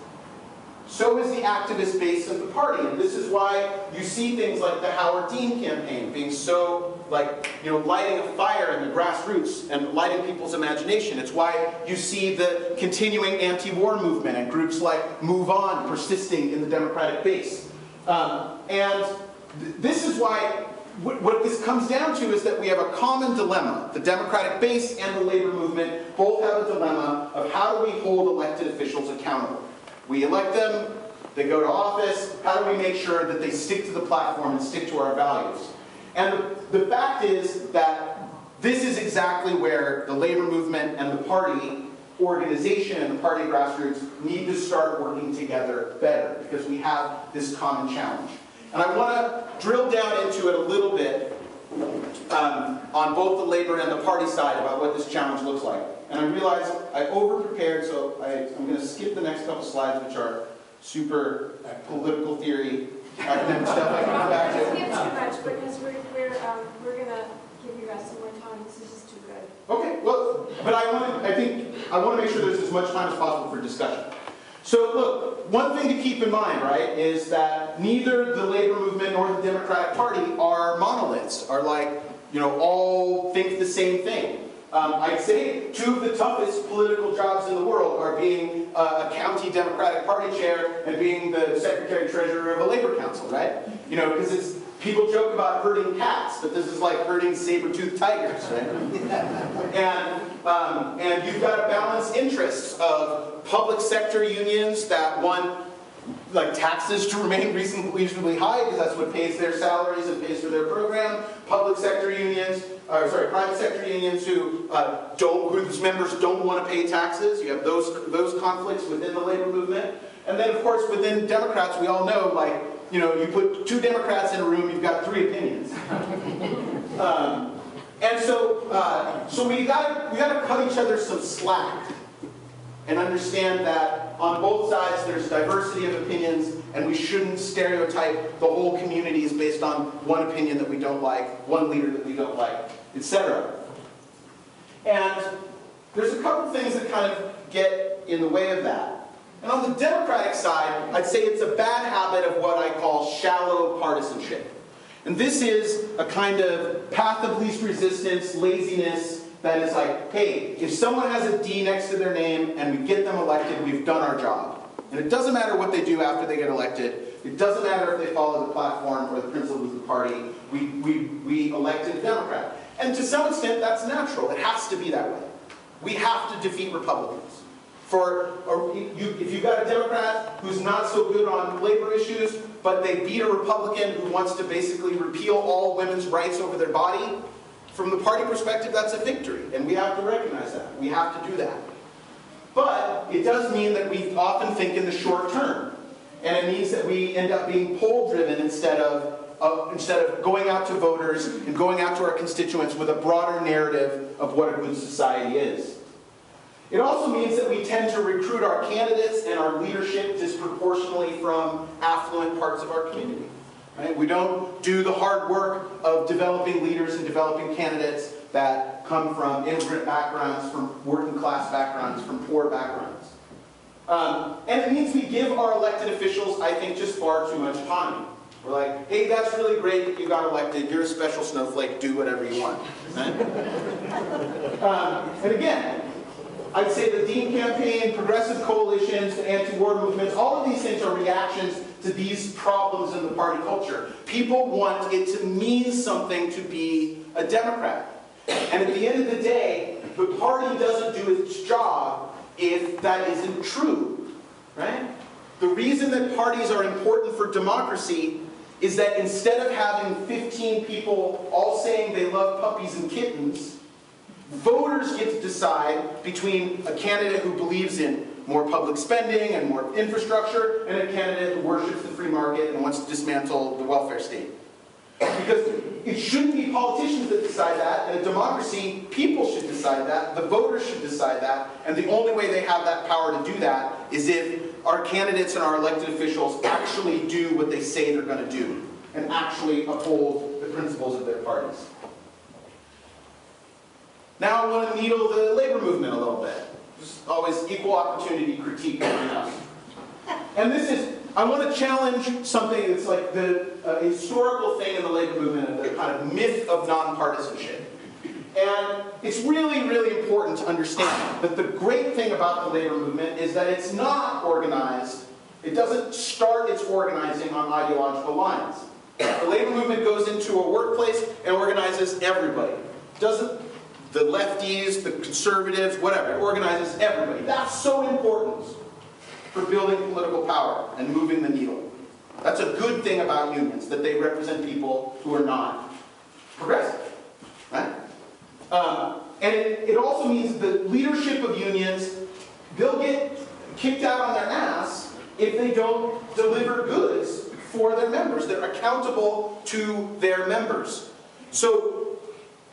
So is the activist base of the party. And this is why you see things like the Howard Dean campaign being so, lighting a fire in the grassroots and lighting people's imagination. It's why you see the continuing anti-war movement and groups like Move On persisting in the Democratic base. And this is why what this comes down to is that we have a common dilemma. The Democratic base and the labor movement both have a dilemma of how do we hold elected officials accountable. We elect them, they go to office, how do we make sure that they stick to the platform and stick to our values? And the fact is that this is exactly where the labor movement and the party organization and the party grassroots need to start working together better, because we have this common challenge. And I want to drill down into it a little bit on both the labor and the party side about what this challenge looks like. And I realize I over-prepared, so I'm going to skip the next couple slides, which are super political theory, academic stuff I can come back to. Don't skip too much, because we're going to give you guys some more time. This is just too good. Okay, well, but I want to make sure there's as much time as possible for discussion. So look, one thing to keep in mind, right, is that neither the labor movement nor the Democratic Party are monoliths, are all think the same thing. I'd say two of the toughest political jobs in the world are being a county Democratic Party chair and being the secretary-treasurer of a labor council, right? Because people joke about herding cats, but this is like herding saber-toothed tigers, right? And you've got to balance interests of public sector unions that want taxes to remain reasonably high because that's what pays their salaries and pays for their program. Private sector unions whose members don't want to pay taxes. You have those conflicts within the labor movement. And then, of course, within Democrats, we all know, you put two Democrats in a room, you've got three opinions. And so we got to cut each other some slack and understand that on both sides there's diversity of opinions, and we shouldn't stereotype the whole communities based on one opinion that we don't like, one leader that we don't like, etc. And there's a couple things that kind of get in the way of that. And on the Democratic side, I'd say it's a bad habit of what I call shallow partisanship. And this is a kind of path of least resistance, laziness, that is hey, if someone has a D next to their name and we get them elected, we've done our job. And it doesn't matter what they do after they get elected. It doesn't matter if they follow the platform or the principles of the party. We elected a Democrat. And to some extent, that's natural. It has to be that way. We have to defeat Republicans. If you've got a Democrat who's not so good on labor issues, but they beat a Republican who wants to basically repeal all women's rights over their body, from the party perspective, that's a victory. And we have to recognize that. We have to do that. But it does mean that we often think in the short term. And it means that we end up being poll-driven instead of going out to voters and going out to our constituents with a broader narrative of what a good society is. It also means that we tend to recruit our candidates and our leadership disproportionately from affluent parts of our community. Right? We don't do the hard work of developing leaders and developing candidates that come from immigrant backgrounds, from working class backgrounds, from poor backgrounds. And it means we give our elected officials, I think, just far too much autonomy. We're like, hey, that's really great that you got elected. You're a special snowflake. Do whatever you want. Right? And again, I'd say the Dean campaign, progressive coalitions, the anti-war movements, all of these things are reactions to these problems in the party culture. People want it to mean something to be a Democrat. And at the end of the day, the party doesn't do its job if that isn't true, right? The reason that parties are important for democracy is that instead of having 15 people all saying they love puppies and kittens, voters get to decide between a candidate who believes in more public spending and more infrastructure and a candidate who worships the free market and wants to dismantle the welfare state. Because it shouldn't be politicians that decide that. In a democracy, people should decide that. The voters should decide that. And the only way they have that power to do that is if our candidates and our elected officials actually do what they say they're going to do and actually uphold the principles of their parties. Now I want to needle the labor movement a little bit. Just always equal opportunity critique everything else. And this is, I want to challenge something that's like the historical thing in the labor movement, the kind of myth of nonpartisanship. And it's really, really important to understand that the great thing about the labor movement is that it's not organized, it doesn't start its organizing on ideological lines. The labor movement goes into a workplace and organizes everybody. Doesn't the lefties, the conservatives, whatever, it organizes everybody. That's so important for building political power and moving the needle. That's a good thing about unions, that they represent people who are not progressive, right? And it also means the leadership of unions, they'll get kicked out on their ass if they don't deliver goods for their members. They're accountable to their members. So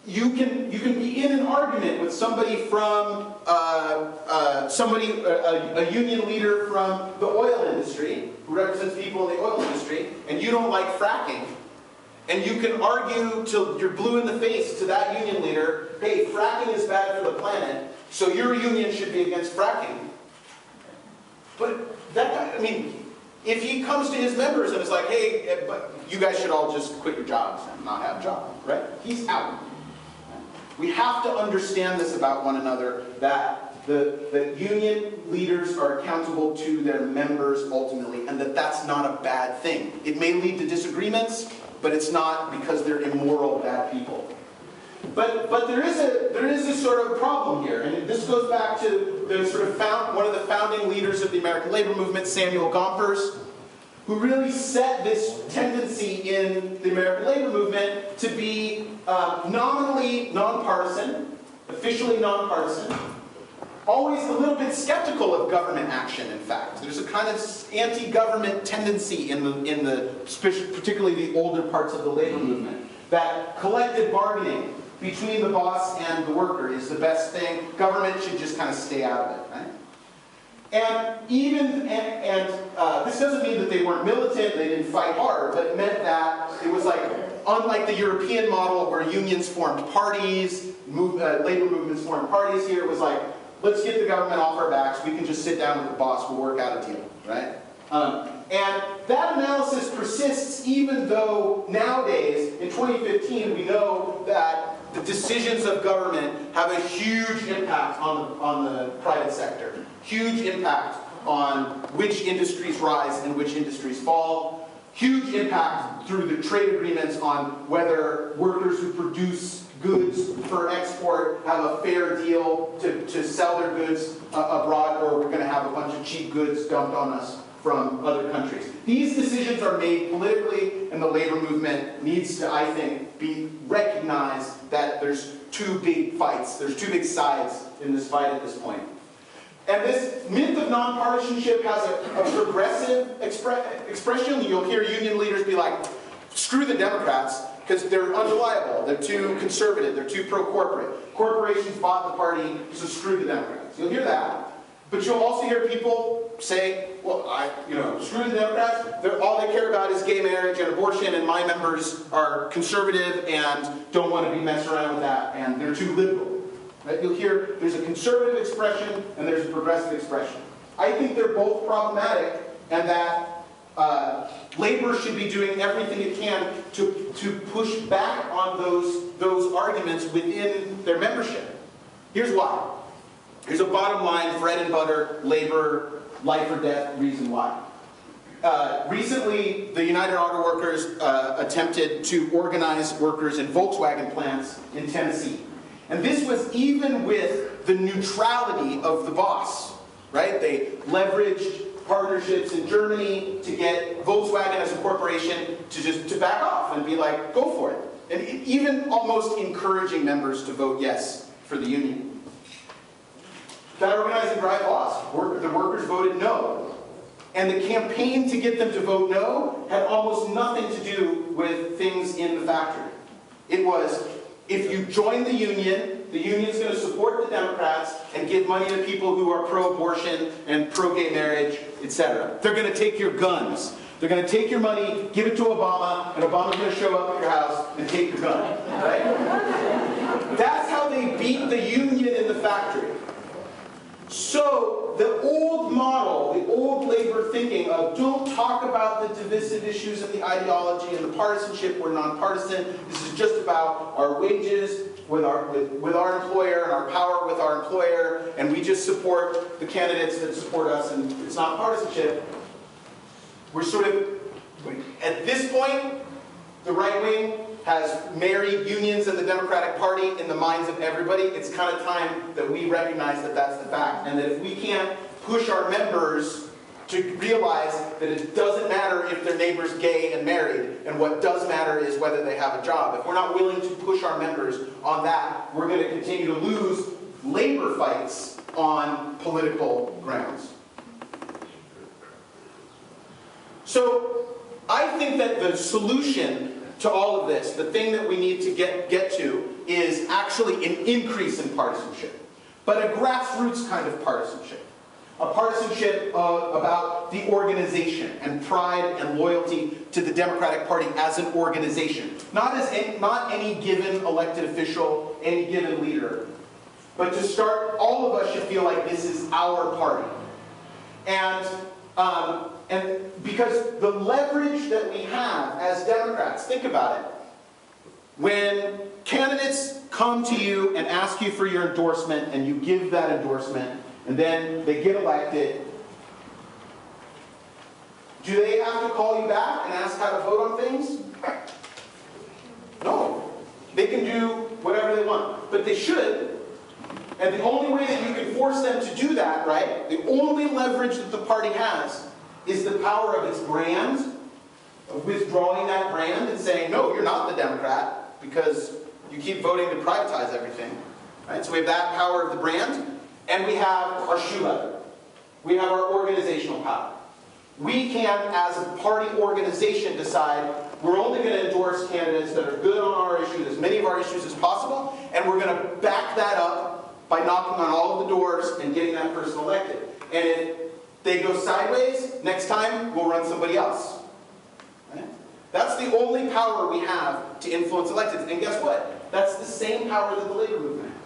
you can be in an argument with somebody from a union leader from the oil industry who represents people in the oil industry, and you don't like fracking, and you can argue till you're blue in the face to that union leader, hey, fracking is bad for the planet, so your union should be against fracking. But that guy, I mean, if he comes to his members and is like, hey, but you guys should all just quit your jobs and not have jobs, right? He's out. We have to understand this about one another, that the union leaders are accountable to their members ultimately, and that that's not a bad thing. It may lead to disagreements, but it's not because they're immoral, bad people. But there is a sort of problem here, and this goes back to the sort of one of the founding leaders of the American labor movement, Samuel Gompers, who really set this tendency in the American labor movement to be nominally nonpartisan, officially nonpartisan, always a little bit skeptical of government action, in fact. There's a kind of anti-government tendency in the particularly the older parts of the labor movement, that collective bargaining between the boss and the worker is the best thing. Government should just kind of stay out of it, right? And this doesn't mean that they weren't militant, they didn't fight hard, but it meant that it was like, unlike the European model where unions formed parties, labor movements formed parties, here it was like, let's get the government off our backs, we can just sit down with the boss, we'll work out a deal, right? And that analysis persists even though nowadays, in 2015, we know that the decisions of government have a huge impact on the private sector. Huge impact on which industries rise and which industries fall. Huge impact through the trade agreements on whether workers who produce goods for export have a fair deal to sell their goods abroad, or we're going to have a bunch of cheap goods dumped on us from other countries. These decisions are made politically, and the labor movement needs to, I think, be recognized that there's two big fights, there's two big sides in this fight at this point. And this myth of nonpartisanship has a progressive expression. You'll hear union leaders be like, screw the Democrats, because they're unreliable, they're too conservative, they're too pro-corporate. Corporations bought the party, so screw the Democrats. You'll hear that. But you'll also hear people say, well, screw the Democrats. All they care about is gay marriage and abortion, and my members are conservative and don't want to be messed around with that, and they're too liberal. Right? You'll hear there's a conservative expression and there's a progressive expression. I think they're both problematic, and that labor should be doing everything it can to push back on those arguments within their membership. Here's why. Here's a bottom line, bread and butter, labor, life or death reason why. Recently, the United Auto Workers attempted to organize workers in Volkswagen plants in Tennessee. And this was even with the neutrality of the boss, right? They leveraged partnerships in Germany to get Volkswagen as a corporation to back off and be like, go for it. And even almost encouraging members to vote yes for the union. That organizing drive lost. The workers voted no. And the campaign to get them to vote no had almost nothing to do with things in the factory. It was, if you join the union's going to support the Democrats and give money to people who are pro-abortion and pro-gay marriage, etc. They're going to take your guns. They're going to take your money, give it to Obama, and Obama's going to show up at your house and take your gun. Right? That's how they beat the union in the factory. So the old model, the old labor thinking of don't talk about the divisive issues and the ideology and the partisanship, we're nonpartisan, this is just about our wages with our employer and our power with our employer, and we just support the candidates that support us, and it's not partisanship. We're sort of, at this point, the right wing has married unions and the Democratic Party in the minds of everybody. It's kind of time that we recognize that that's the fact, and that if we can't push our members to realize that it doesn't matter if their neighbor's gay and married, and what does matter is whether they have a job. If we're not willing to push our members on that, we're going to continue to lose labor fights on political grounds. So I think that the solution to all of this, the thing that we need to get to, is actually an increase in partisanship, but a grassroots kind of partisanship. A partisanship about the organization and pride and loyalty to the Democratic Party as an organization. Not any given elected official, any given leader. But to start, all of us should feel like this is our party. And because the leverage that we have as Democrats, think about it. When candidates come to you and ask you for your endorsement, and you give that endorsement, and then they get elected, do they have to call you back and ask how to vote on things? No. They can do whatever they want. But they should. And the only way that you can force them to do that, right, the only leverage that the party has is the power of its brand, of withdrawing that brand and saying, no, you're not the Democrat, because you keep voting to privatize everything. Right? So we have that power of the brand. And we have our shoe leather. We have our organizational power. We can, as a party organization, decide we're only going to endorse candidates that are good on our issues, as many of our issues as possible, and we're going to back that up by knocking on all of the doors and getting that person elected. And if they go sideways, next time we'll run somebody else. Right? That's the only power we have to influence electeds. And guess what? That's the same power that the labor movement has.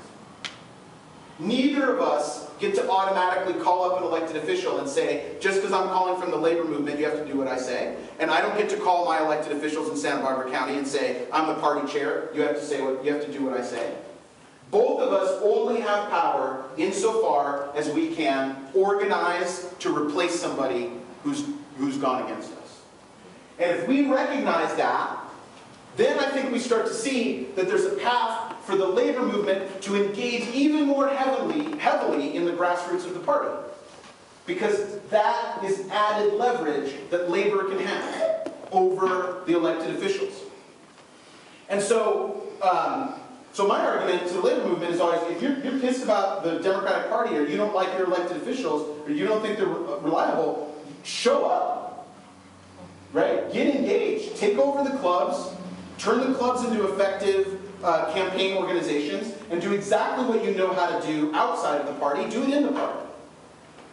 Neither of us get to automatically call up an elected official and say, just because I'm calling from the labor movement, you have to do what I say. And I don't get to call my elected officials in Santa Barbara County and say, I'm the party chair, you have to do what I say. Both of us only have power insofar as we can organize to replace somebody who's gone against us. And if we recognize that, then I think we start to see that there's a path for the labor movement to engage even more heavily in the grassroots of the party. Because that is added leverage that labor can have over the elected officials. And so, my argument to the labor movement is always, if you're pissed about the Democratic Party, or you don't like your elected officials, or you don't think they're reliable, show up. Right? Get engaged. Take over the clubs. Turn the clubs into effective campaign organizations, and do exactly what you know how to do outside of the party. Do it in the party.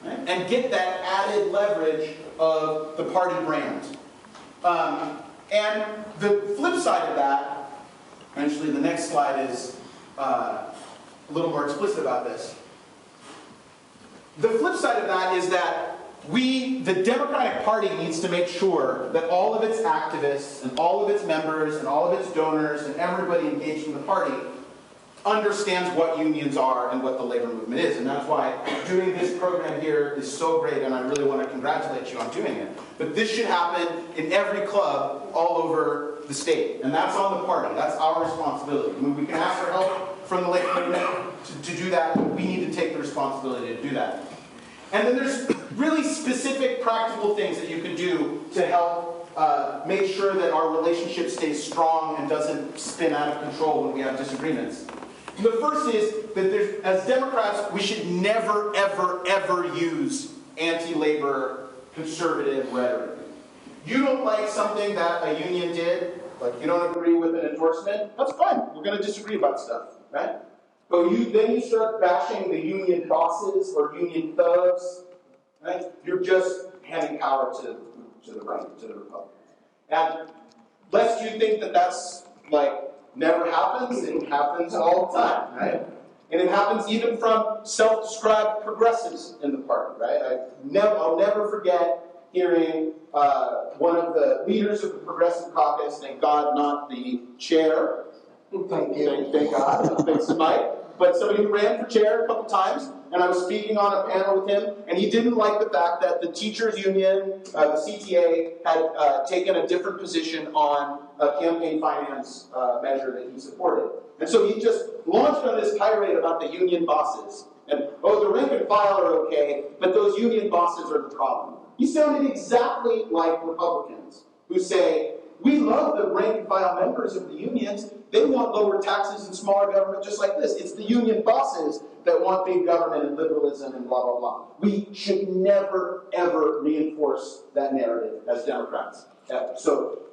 right? And get that added leverage of the party brand. And the flip side of that, actually the next slide is a little more explicit about this. The flip side of that is that the Democratic Party needs to make sure that all of its activists and all of its members and all of its donors and everybody engaged in the party understands what unions are and what the labor movement is. And that's why doing this program here is so great, and I really want to congratulate you on doing it. But this should happen in every club all over the state. And that's on the party. That's our responsibility. I mean, we can ask for help from the labor movement to do that. We need to take the responsibility to do that. And then there's really specific practical things that you can do to help make sure that our relationship stays strong and doesn't spin out of control when we have disagreements. The first is that as Democrats, we should never, ever, ever use anti-labor conservative rhetoric. You don't like something that a union did, like you don't agree with an endorsement, that's fine. We're going to disagree about stuff, right? But then you start bashing the union bosses or union thugs, right? You're just handing power to the right, to the Republicans. And lest you think that that's like never happens, it happens all the time, right? And it happens even from self-described progressives in the party, right? I'll never forget hearing one of the leaders of the Progressive Caucus, thank God, not the chair, thank God, thanks to Mike, but somebody who ran for chair a couple times, and I was speaking on a panel with him, and he didn't like the fact that the teachers union, the CTA, had taken a different position on a campaign finance measure that he supported. And so he just launched on this tirade about the union bosses. And, oh, the rank and file are okay, but those union bosses are the problem. He sounded exactly like Republicans who say, we love the rank and file members of the unions. They want lower taxes and smaller government just like this. It's the union bosses that want big government and liberalism and blah, blah, blah. We should never, ever reinforce that narrative as Democrats. So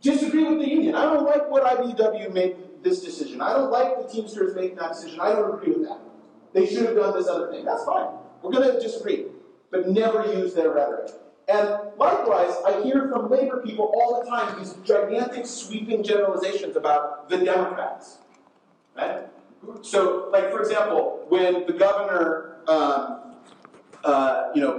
disagree with the union. I don't like what IBEW made this decision. I don't like the Teamsters making that decision. I don't agree with that. They should have done this other thing. That's fine. We're going to disagree, but never use their rhetoric. And likewise, I hear from labor people all the time these gigantic sweeping generalizations about the Democrats. Right? So, like, for example, when the governor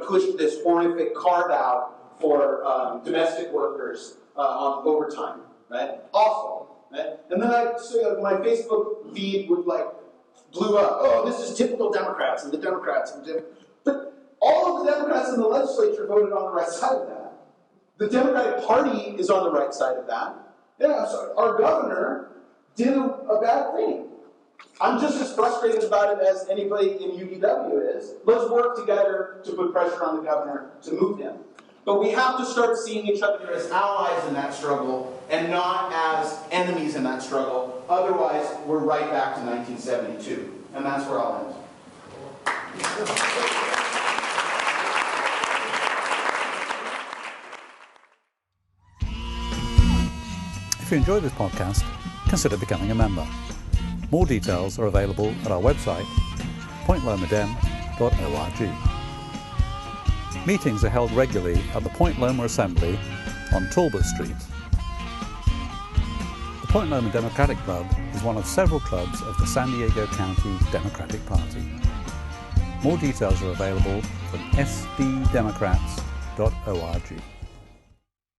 pushed this horrific carve-out for domestic workers on overtime, right? Awful, right? And then my Facebook feed would, blew up. Oh, this is typical Democrats and the Democrats. But all of the Democrats in the legislature voted on the right side of that. The Democratic Party is on the right side of that. Yeah, so our governor did a bad thing. I'm just as frustrated about it as anybody in UBW is. Let's work together to put pressure on the governor to move him. But we have to start seeing each other as allies in that struggle and not as enemies in that struggle. Otherwise, we're right back to 1972. And that's where I'll end. If you enjoy this podcast, consider becoming a member. More details are available at our website, pointlomadem.org. Meetings are held regularly at the Point Loma Assembly on Talbot Street. The Point Loma Democratic Club is one of several clubs of the San Diego County Democratic Party. More details are available from sddemocrats.org.